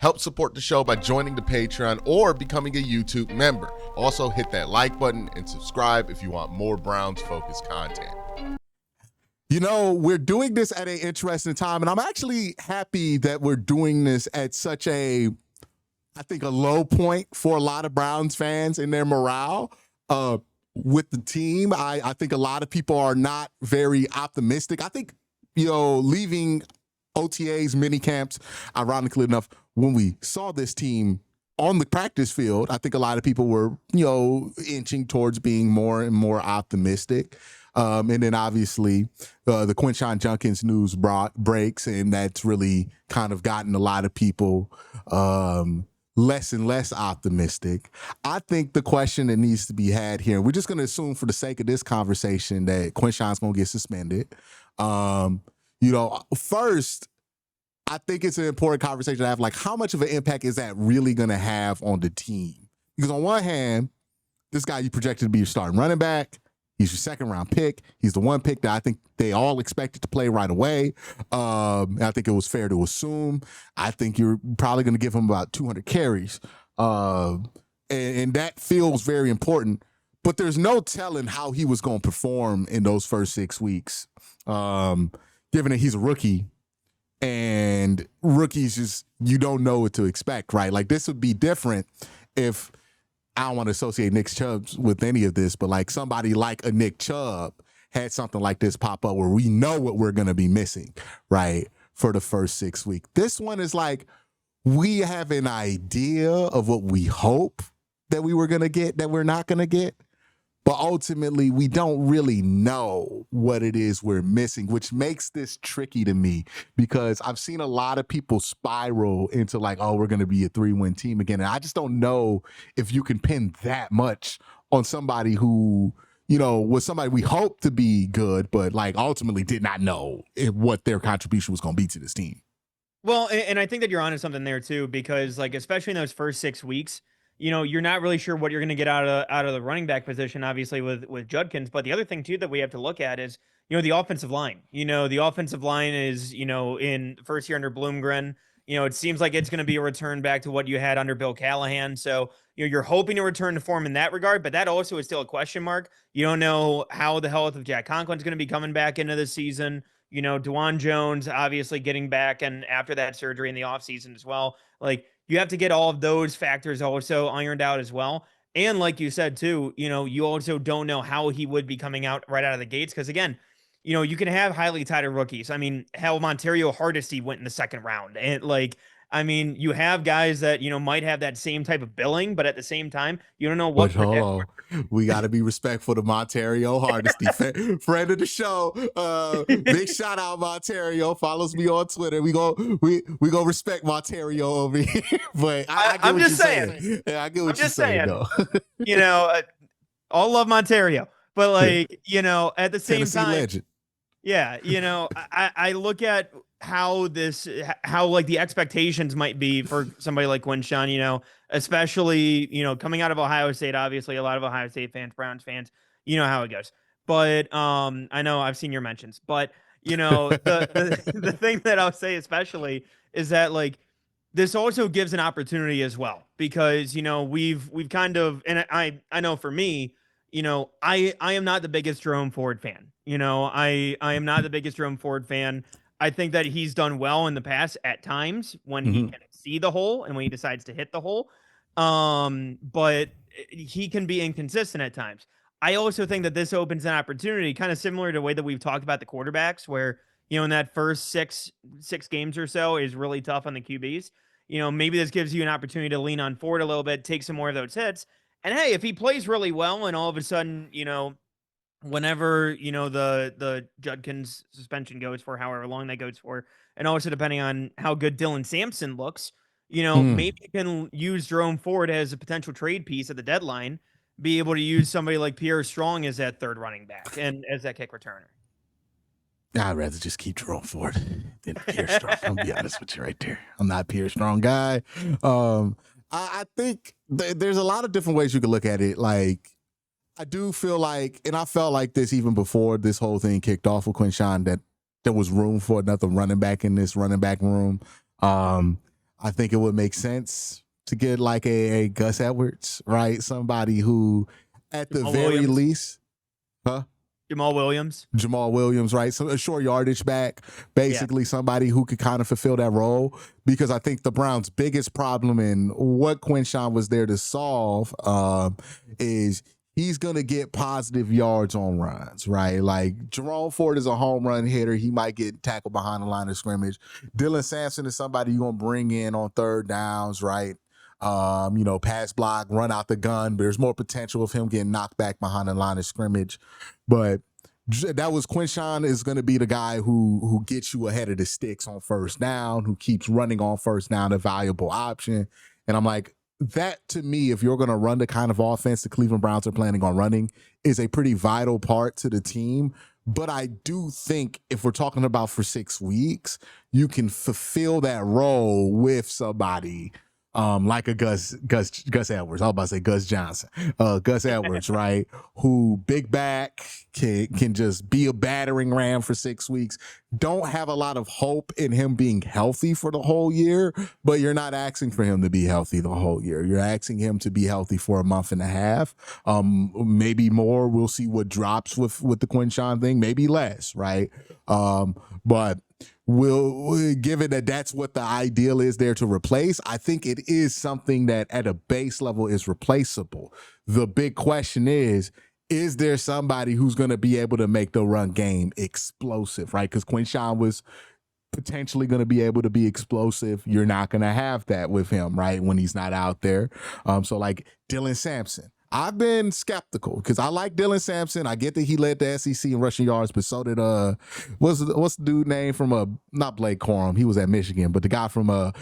Help support the show by joining the Patreon or becoming a YouTube member. Also, hit that like button and subscribe if you want more Browns-focused content. You know, we're doing this at an interesting time, and I'm actually happy that we're doing this at such a, I think, a low point for a lot of Browns fans in their morale with the team. I think a lot of people are not very optimistic. I think, leaving OTAs, mini camps, ironically enough, when we saw this team on the practice field, I think a lot of people were, inching towards being more and more optimistic. And then obviously the Quincy JUDKINS news breaks, and that's really kind of gotten a lot of people less and less optimistic. I think the question that needs to be had here, we're just going to assume for the sake of this conversation that Quincy's going to get suspended. First, I think it's an important conversation to have, like, how much of an impact is that really going to have on the team? Because on one hand, this guy you projected to be your starting running back, he's your second-round pick. He's the one pick that I think they all expected to play right away. I think it was fair to assume. I think you're probably going to give him about 200 carries. And that feels very important. But there's no telling how he was going to perform in those first 6 weeks, given that he's a rookie. And rookies just, you don't know what to expect, right? Like, this would be different if, I don't want to associate Nick Chubb with any of this, but like somebody like a Nick Chubb had something like this pop up where we know what we're going to be missing, right, for the first 6 weeks. This one is like, we have an idea of what we hope that we were going to get, that we're not going to get. But ultimately, we don't really know what it is we're missing, which makes this tricky to me because I've seen a lot of people spiral into like, oh, we're going to be a 3-win team again. And I just don't know if you can pin that much on somebody who, was somebody we hoped to be good, but like ultimately did not know what their contribution was going to be to this team. Well, and I think that you're onto something there too, because like, especially in those first 6 weeks, you're not really sure what you're going to get out of the running back position, obviously with Judkins. But the other thing too that we have to look at is, the offensive line. The offensive line is, in first year under Bloomgren, it seems like it's going to be a return back to what you had under Bill Callahan. So, you're hoping to return to form in that regard, but that also is still a question mark. You don't know how the health of Jack Conklin's going to be coming back into the season. Dwan Jones obviously getting back and after that surgery in the offseason as well. Like, you have to get all of those factors also ironed out as well. And like you said, too, you also don't know how he would be coming out right out of the gates. Because, again, you can have highly touted rookies. I mean, hell, Montario Hardesty went in the second round. And, you have guys that, might have that same type of billing, but at the same time, you don't know what. Hold on. We got to be respectful to Montario Hardesty, friend of the show. Big shout out, Montario. Follows me on Twitter. We go respect Montario over here. But I'm just saying. Yeah, I get what you're saying, though. All love Montario, but at the same Tennessee time, legend. Yeah, I look at how the expectations might be for somebody like Quincy, especially, coming out of Ohio State, obviously a lot of Ohio State fans, Browns fans, how it goes. But I know I've seen your mentions, but the thing that I'll say especially is that like this also gives an opportunity as well, because we've kind of, and I know for me, I am not the biggest Jerome Ford fan. I am not the biggest Jerome Ford fan. I think that he's done well in the past at times when he can see the hole and when he decides to hit the hole. But he can be inconsistent at times. I also think that this opens an opportunity, kind of similar to the way that we've talked about the quarterbacks, where, in that first six games or so is really tough on the QBs. Maybe this gives you an opportunity to lean on Ford a little bit, take some more of those hits. And hey, if he plays really well and all of a sudden, whenever, the Judkins suspension goes for however long that goes for, and also depending on how good Dylan Sampson looks, maybe you can use Jerome Ford as a potential trade piece at the deadline, be able to use somebody like Pierre Strong as that third running back and as that kick returner. I'd rather just keep Jerome Ford than Pierre Strong. I'll be honest with you right there. I'm not a Pierre Strong guy. I think there's a lot of different ways you could look at it. Like, I do feel like, and I felt like this even before this whole thing kicked off with Quincy, that there was room for another running back in this running back room. I think it would make sense to get like a Gus Edwards, right? Somebody who, at the Jamal very Williams. least, huh? Jamal Williams, right? So a short yardage back, basically somebody who could kind of fulfill that role. Because I think the Browns' biggest problem and what Quincy was there to solve is he's going to get positive yards on runs, right? Like Jerome Ford is a home run hitter. He might get tackled behind the line of scrimmage. Dylan Sampson is somebody you're going to bring in on third downs, right? Pass block, run out the gun. But there's more potential of him getting knocked back behind the line of scrimmage. But that was Quincy is going to be the guy who gets you ahead of the sticks on first down, who keeps running on first down, a valuable option. And I'm like, that to me, if you're going to run the kind of offense the Cleveland Browns are planning on running, is a pretty vital part to the team. But I do think if we're talking about for 6 weeks, you can fulfill that role with somebody like a Gus Edwards. I was about to say Gus Johnson. Gus Edwards, right? Who big back can just be a battering ram for 6 weeks. Don't have a lot of hope in him being healthy for the whole year, but you're not asking for him to be healthy the whole year. You're asking him to be healthy for a month and a half, maybe more. We'll see what drops with the Quincy thing, maybe less, right? But given that that's what the ideal is there to replace, I think it is something that at a base level is replaceable. The big question is there somebody who's going to be able to make the run game explosive, right? Because Quincy was potentially going to be able to be explosive. You're not going to have that with him, right, when he's not out there. So like Dylan Sampson. I've been skeptical because I like Dylan Sampson. I get that he led the SEC in rushing yards, but so did what's the dude name from not Blake Corum, he was at Michigan, but the guy from Cody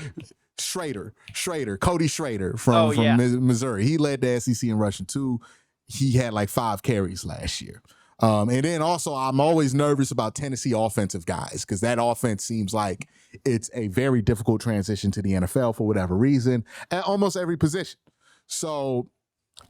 Schrader from Missouri. He led the SEC in rushing too. He had like 5 carries last year. And then also I'm always nervous about Tennessee offensive guys because that offense seems like it's a very difficult transition to the NFL for whatever reason at almost every position. So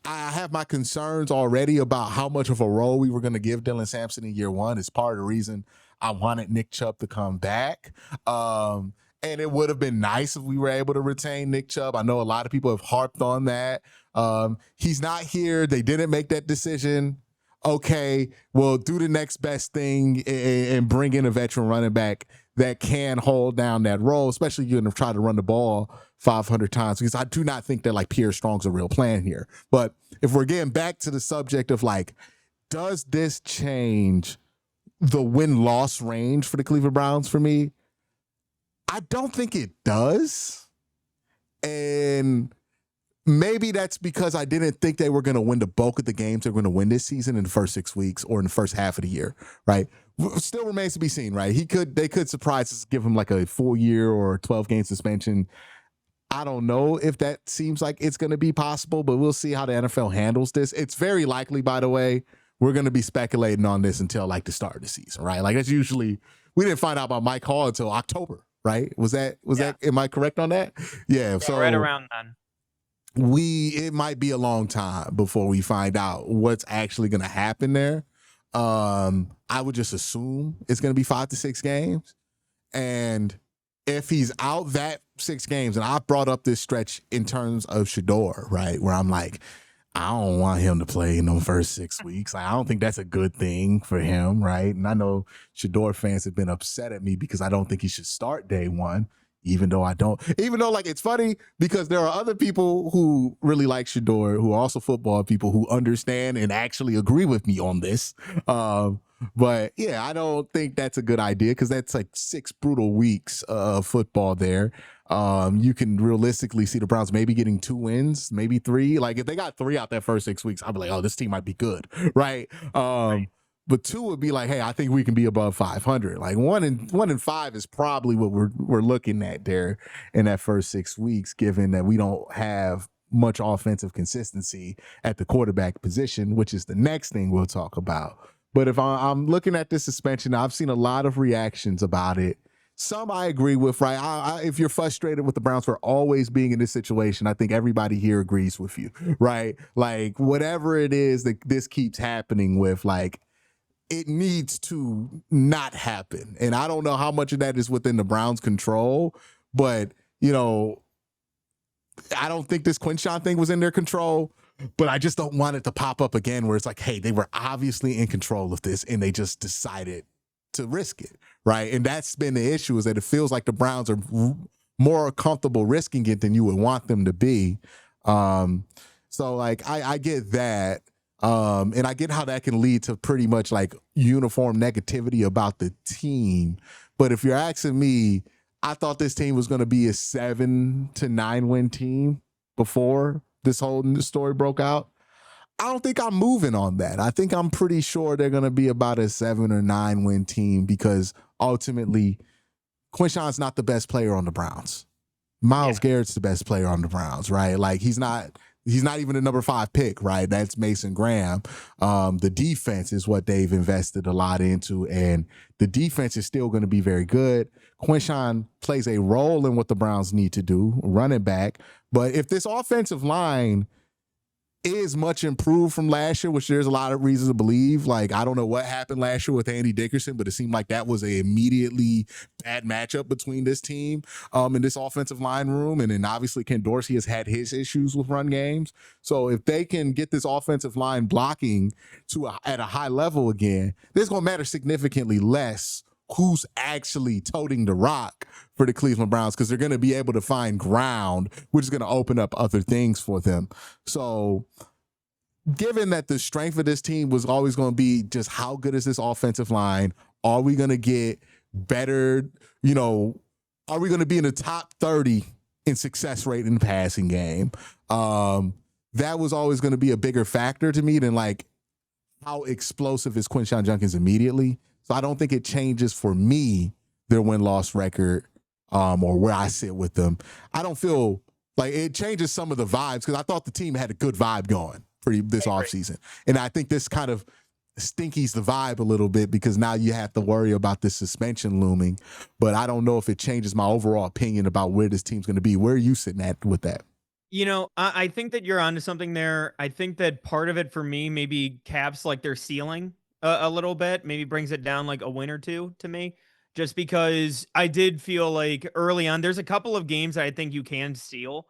I have my concerns already about how much of a role we were going to give Dylan Sampson in year one. It's part of the reason I wanted Nick Chubb to come back. And it would have been nice if we were able to retain Nick Chubb. I know a lot of people have harped on that. He's not here. They didn't make that decision. Okay, well, do the next best thing and bring in a veteran running back that can hold down that role, especially you're going to try to run the ball 500 times, because I do not think that like Pierre Strong's a real plan here. But if we're getting back to the subject of like, does this change the win-loss range for the Cleveland Browns for me? I don't think it does. And maybe that's because I didn't think they were going to win the bulk of the games they're going to win this season in the first 6 weeks or in the first half of the year, right? Still remains to be seen, right? They could surprise us, give him like a full year or 12-game suspension. I don't know if that seems like it's going to be possible, but we'll see how the NFL handles this. It's very likely, by the way, we're going to be speculating on this until like the start of the season, right? Like that's usually, we didn't find out about Mike Hall until October, right? Was that, am I correct on that? Yeah. So right around then. It might be a long time before we find out what's actually going to happen there. I would just assume it's going to be 5 to 6 games. And if he's out that 6 games, and I brought up this stretch in terms of Shador, right, where I'm like, I don't want him to play in the first 6 weeks. Like, I don't think that's a good thing for him, right? And I know Shador fans have been upset at me because I don't think he should start day one. Even though like it's funny because there are other people who really like Shador who are also football people who understand and actually agree with me on this. But yeah, I don't think that's a good idea because that's like 6 brutal weeks of football there. You can realistically see the Browns maybe getting 2 wins, maybe 3. Like if they got 3 out that first 6 weeks, I'd be like, oh, this team might be good, right? Right. But 2 would be like, hey, I think we can be above 500. Like 1 and 5 is probably what we're looking at there in that first 6 weeks, given that we don't have much offensive consistency at the quarterback position, which is the next thing we'll talk about. But if I'm looking at this suspension, I've seen a lot of reactions about it. Some I agree with, right? If you're frustrated with the Browns for always being in this situation, I think everybody here agrees with you, right? Like whatever it is that this keeps happening with, like, it needs to not happen. And I don't know how much of that is within the Browns' control, but you know, I don't think this Quinshawn thing was in their control, but I just don't want it to pop up again where it's like, hey, they were obviously in control of this and they just decided to risk it, right? And that's been the issue, is that it feels like the Browns are more comfortable risking it than you would want them to be. So like I get that. And I get how that can lead to pretty much like uniform negativity about the team. But if you're asking me, I thought this team was going to be a 7 to 9 win team before this whole story broke out. I don't think I'm moving on that. I think I'm pretty sure they're going to be about a 7 or 9 win team, because ultimately Quinshawn's not the best player on the Browns. Myles Garrett's the best player on the Browns, right? Like he's not even the number 5 pick, right? That's Mason Graham. The defense is what they've invested a lot into, and the defense is still going to be very good. Quinshawn plays a role in what the Browns need to do, running back. But if this offensive line is much improved from last year, which there's a lot of reasons to believe. Like, I don't know what happened last year with Andy Dickerson, but it seemed like that was a immediately bad matchup between this team and this offensive line room. And then obviously Ken Dorsey has had his issues with run games. So if they can get this offensive line blocking at a high level again, this is going to matter significantly less who's actually toting the rock for the Cleveland Browns, because they're going to be able to find ground, which is going to open up other things for them. So given that the strength of this team was always going to be just how good is this offensive line, are we going to get better, are we going to be in the top 30 in success rate in the passing game? That was always going to be a bigger factor to me than like how explosive is Quincy Junkins immediately. So I don't think it changes for me their win-loss record or where I sit with them. I don't feel like it changes some of the vibes, because I thought the team had a good vibe going for this offseason. And I think this kind of stinkies the vibe a little bit, because now you have to worry about this suspension looming. But I don't know if it changes my overall opinion about where this team's going to be. Where are you sitting at with that? I think that you're onto something there. I think that part of it for me maybe caps like their ceiling a little bit, maybe brings it down like a win or two to me, just because I did feel like early on, there's a couple of games that I think you can steal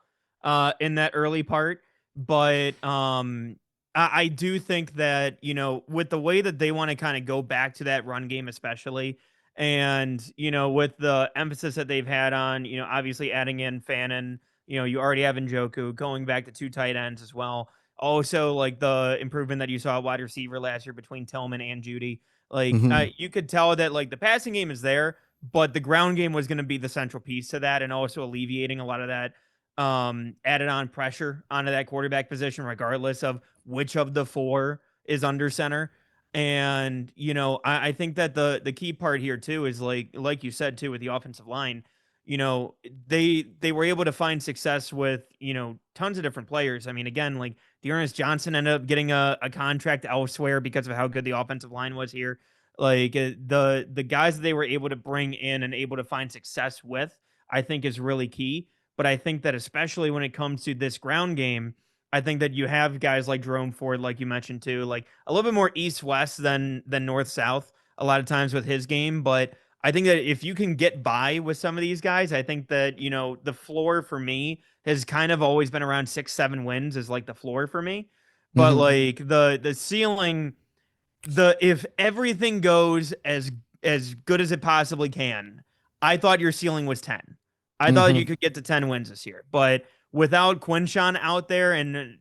in that early part. But I do think that, with the way that they want to kind of go back to that run game, especially, and, with the emphasis that they've had on, obviously adding in Fannin, you already have Njoku, going back to 2 tight ends as well. Also, like the improvement that you saw at wide receiver last year between Tillman and Judy, like you could tell that like the passing game is there, but the ground game was going to be the central piece to that, and also alleviating a lot of that added on pressure onto that quarterback position, regardless of which of the 4 is under center. And I think that the key part here too is like you said too, with the offensive line. They were able to find success with tons of different players. I mean, again, like Dearness Johnson ended up getting a contract elsewhere because of how good the offensive line was here. Like the guys that they were able to bring in and able to find success with, I think is really key. But I think that especially when it comes to this ground game, I think that you have guys like Jerome Ford, like you mentioned too, like a little bit more east-west than north-south a lot of times with his game. But I think that if you can get by with some of these guys, I think that, the floor for me has kind of always been around 6-7 wins is like the floor for me. But like the ceiling, if everything goes as good as it possibly can, I thought your ceiling was 10. I thought you could get to 10 wins this year. But without Quinshawn out there, and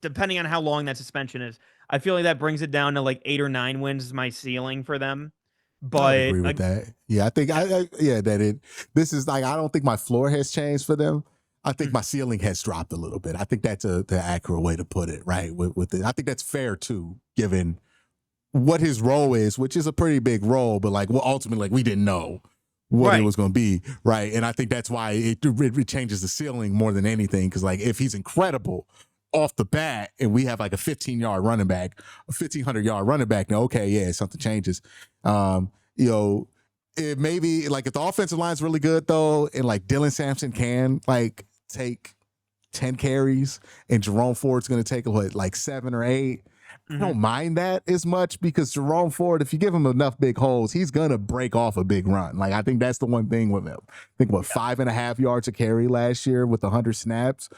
depending on how long that suspension is, I feel like that brings it down to like 8 or 9 wins is my ceiling for them. But I agree with that. Yeah, I think this is like, I don't think my floor has changed for them. I think my ceiling has dropped a little bit. I think that's the accurate way to put it, right? With it. I think that's fair too, given what his role is, which is a pretty big role, but like, well, ultimately, like we didn't know what it was going to be, right? And I think that's why it changes the ceiling more than anything, because like if he's incredible off the bat and we have like a 15-yard running back, a 1,500-yard running back, now, okay, yeah, something changes. It maybe like if the offensive line's really good though, and like Dylan Sampson can like take 10 carries and Jerome Ford's going to take like 7 or 8, I don't mind that as much because Jerome Ford, if you give him enough big holes, he's gonna break off a big run. Like I think that's the one thing with him. I think 5.5 yards a carry last year with 100 snaps.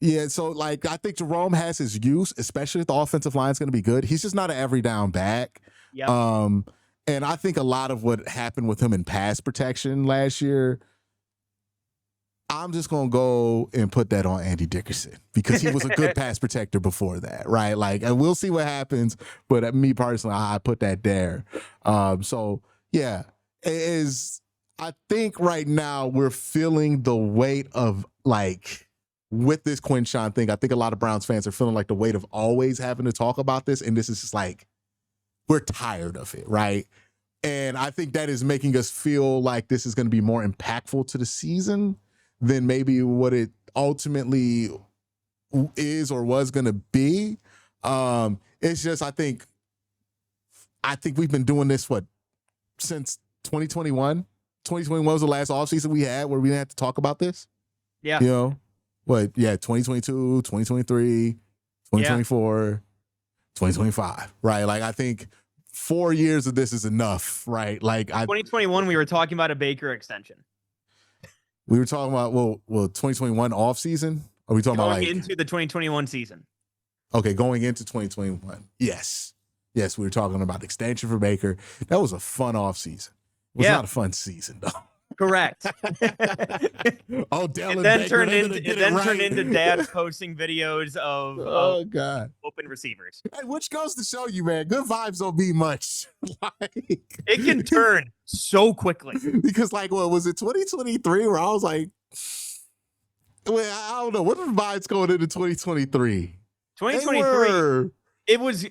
Yeah, so like I think Jerome has his use, especially if the offensive line is going to be good. He's just not an every down back. Yep. And I think a lot of what happened with him in pass protection last year, I'm just going to go and put that on Andy Dickerson because he was a good pass protector before that, right? Like, and we'll see what happens, but me personally, I put that there. So yeah, I think right now we're feeling the weight of like, with this Quinshawn thing, I think a lot of Browns fans are feeling like the weight of always having to talk about this. And this is just like, we're tired of it, right? And I think that is making us feel like this is going to be more impactful to the season than maybe what it ultimately is or was going to be. It's just, I think we've been doing this, since 2021? 2021 was the last offseason we had where we didn't have to talk about this. Yeah. 2022, 2023, 2024, 2025, right? Like, I think 4 years of this is enough, right? Like, 2021, we were talking about a Baker extension. We were talking about, 2021 offseason? Are we talking about going into the 2021 season? Okay, going into 2021. Yes, we were talking about extension for Baker. That was a fun offseason. It was not a fun season, though. Correct. Dylan then Baker, turned into dad posting videos of God, open receivers. Hey, which goes to show you, man, good vibes don't be much. It can turn so quickly. Because what was it, 2023, where I was like, I don't know, what are the vibes going into 2023? 2023. It was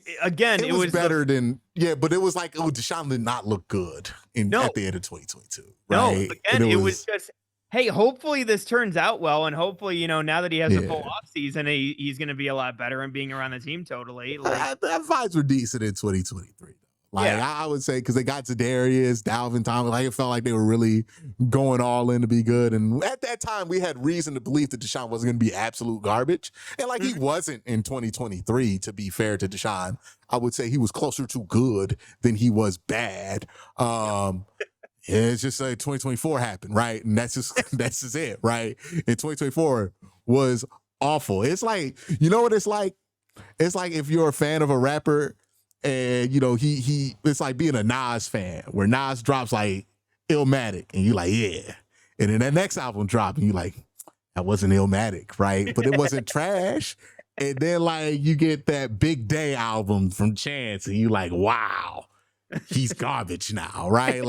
better than but it was like, Deshaun did not look good at the end of 2022. Right? No, again, it was just, hey, hopefully this turns out well, and hopefully, now that he has a full off season, he's going to be a lot better and being around the team totally. That vibes were decent in 2023. I would say, because they got Za'Darius, Dalvin Thomas, it felt like they were really going all in to be good. And at that time, we had reason to believe that Deshaun wasn't going to be absolute garbage. And he wasn't in 2023, to be fair to Deshaun. I would say he was closer to good than he was bad. It's just like 2024 happened, right? And that's just it, right? And 2024 was awful. It's like, you know what it's like? It's like if you're a fan of a rapper and, he it's like being a Nas fan where Nas drops Illmatic and you like, yeah. And then that next album dropped and you like, that wasn't Illmatic, right? But it wasn't trash. And then you get that Big Day album from Chance and you like, wow, he's garbage now, right?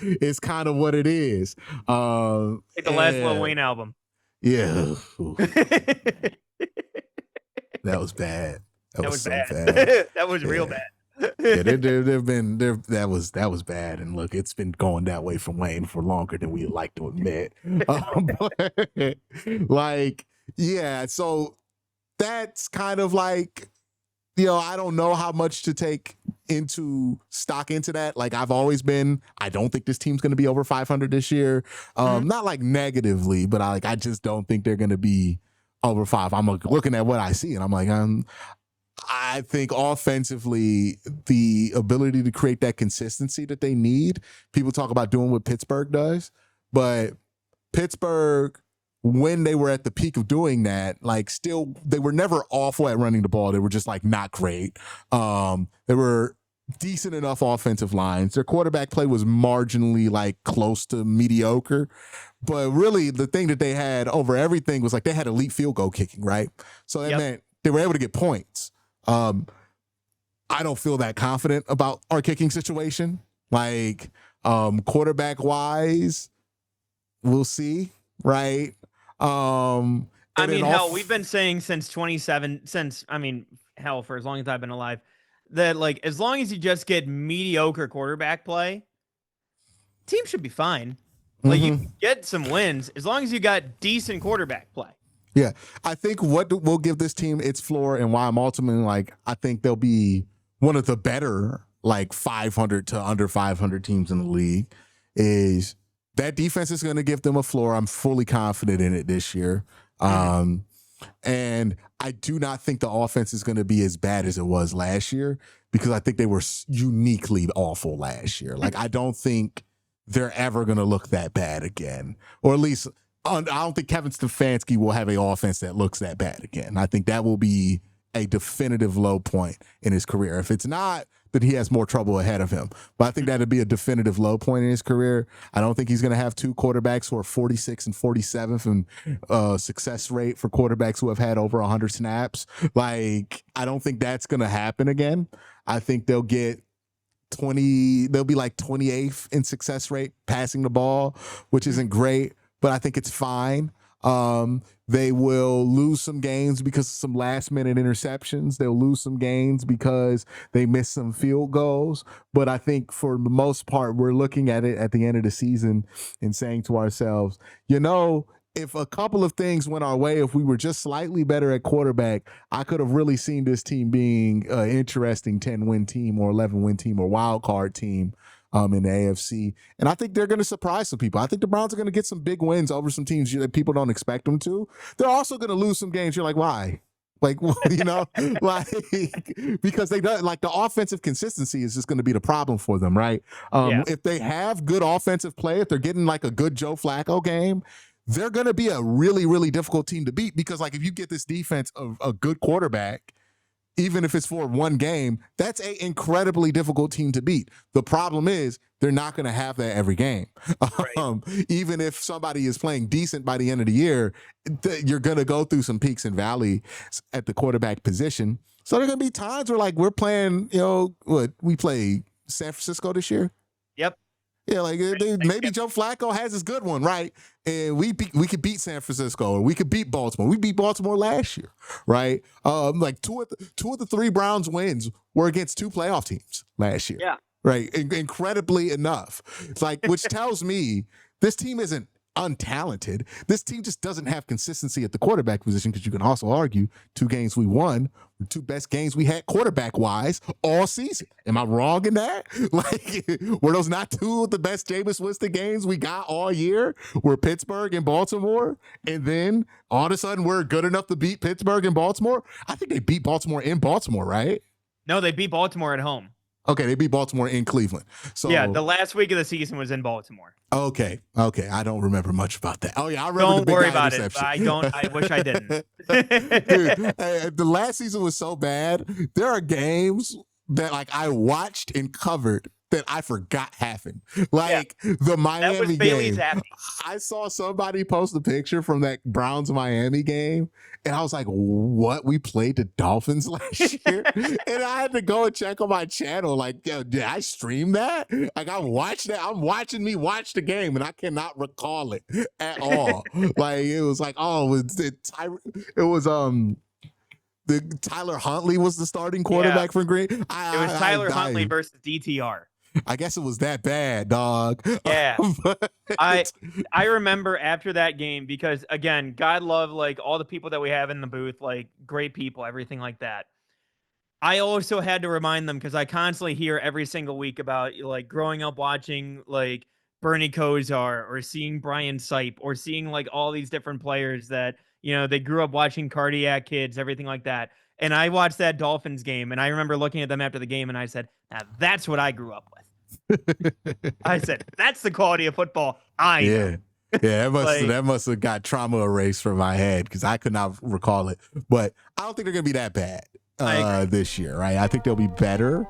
It's kind of what it is. Like the last Lil Wayne album. Yeah. That was bad. That was so bad. That was real bad. That was bad. And look, it's been going that way for Wayne for longer than we like to admit. So that's kind of I don't know how much to take into stock into that. I've always been, I don't think this team's going to be over 500 this year. Not negatively, but I just don't think they're going to be over 5. I'm looking at what I see and I'm like, I think offensively, the ability to create that consistency that they need, people talk about doing what Pittsburgh does, but Pittsburgh, when they were at the peak of doing that, still, they were never awful at running the ball. They were just not great. They were decent enough offensive lines. Their quarterback play was marginally close to mediocre. But really, the thing that they had over everything was they had elite field goal kicking, right? So that meant they were able to get points. I don't feel that confident about our kicking situation. Quarterback wise, we'll see, right? We've been saying for as long as I've been alive, that as long as you just get mediocre quarterback play, team should be fine. You can get some wins as long as you got decent quarterback play. Yeah, I think what will give this team its floor and why I'm ultimately I think they'll be one of the better 500 to under 500 teams in the league is that defense is going to give them a floor. I'm fully confident in it this year. And I do not think the offense is going to be as bad as it was last year because I think they were uniquely awful last year. Like, I don't think they're ever going to look that bad again. Or at least, I don't think Kevin Stefanski will have an offense that looks that bad again. I think that will be a definitive low point in his career. If it's not, then he has more trouble ahead of him. But I think that'd be a definitive low point in his career. I don't think he's going to have two quarterbacks who are 46th and 47th in success rate for quarterbacks who have had over 100 snaps. Like, I don't think that's going to happen again. I think they'll get they'll be like 28th in success rate passing the ball, which isn't great, but I think it's fine. They will lose some games because of some last minute interceptions. They'll lose some games because they missed some field goals. But I think for the most part, we're looking at it at the end of the season and saying to ourselves, if a couple of things went our way, if we were just slightly better at quarterback, I could have really seen this team being an interesting 10-win team or 11-win team or wild card team in the AFC. And I think they're going to surprise some people. I think the Browns are going to get some big wins over some teams that people don't expect them to. They're also going to lose some games. You're like, why? Like, like, because they don't, like, the offensive consistency is just going to be the problem for them, right? If they have good offensive play, if they're getting like a good Joe Flacco game, they're going to be a really, really difficult team to beat because, like, if you get this defense of a good quarterback, even if it's for one game, that's an incredibly difficult team to beat. The problem is they're not going to have that every game. Right. Even if somebody is playing decent by the end of the year, you're going to go through some peaks and valleys at the quarterback position. So there are going to be times where, like, we're playing, we play San Francisco this year? Yep. Yeah, like maybe Joe Flacco has his good one, right? And we could beat San Francisco, or we could beat Baltimore. We beat Baltimore last year, right? Like two of the three Browns wins were against two playoff teams last year. Yeah, right. Incredibly enough, it's like, which tells me this team isn't untalented. This team just doesn't have consistency at the quarterback position, because you can also argue 2 games we won were 2 best games we had quarterback wise all season. Am I wrong in that? Like, were those not 2 of the best Jameis Winston games we got all year? Were Pittsburgh and Baltimore? And then all of a sudden we're good enough to beat Pittsburgh and Baltimore? I think they beat Baltimore in Baltimore, right? No, they beat Baltimore at home. Okay, they beat Baltimore in Cleveland. So yeah, the last week of the season was in Baltimore. Okay. I don't remember much about that. Oh yeah, I remember. Don't worry about it. I wish I didn't. Dude, the last season was so bad. There are games that, like, I watched and covered that I forgot happened. Like, the Miami game. I saw somebody post a picture from that Browns-Miami game, and I was like, what? We played the Dolphins last year? And I had to go and check on my channel. Like, yo, did I stream that? Like, I watched that. I'm watching me watch the game, and I cannot recall it at all. Like, it was like, Tyler Huntley was the starting quarterback for Green. It was Tyler Huntley versus DTR. I guess it was that bad, dog. Yeah. I remember after that game, because again, God love, like, all the people that we have in the booth, like, great people, everything like that. I also had to remind them, because I constantly hear every single week about, like, growing up watching, like, Bernie Kosar or seeing Brian Sipe or seeing, like, all these different players that, they grew up watching Cardiac Kids, everything like that. And I watched that Dolphins game, and I remember looking at them after the game, and I said, now that's what I grew up with. I said, that's the quality of football I know. Yeah, that must have got trauma erased from my head, because I could not recall it. But I don't think they're going to be that bad this year, right? I think they'll be better.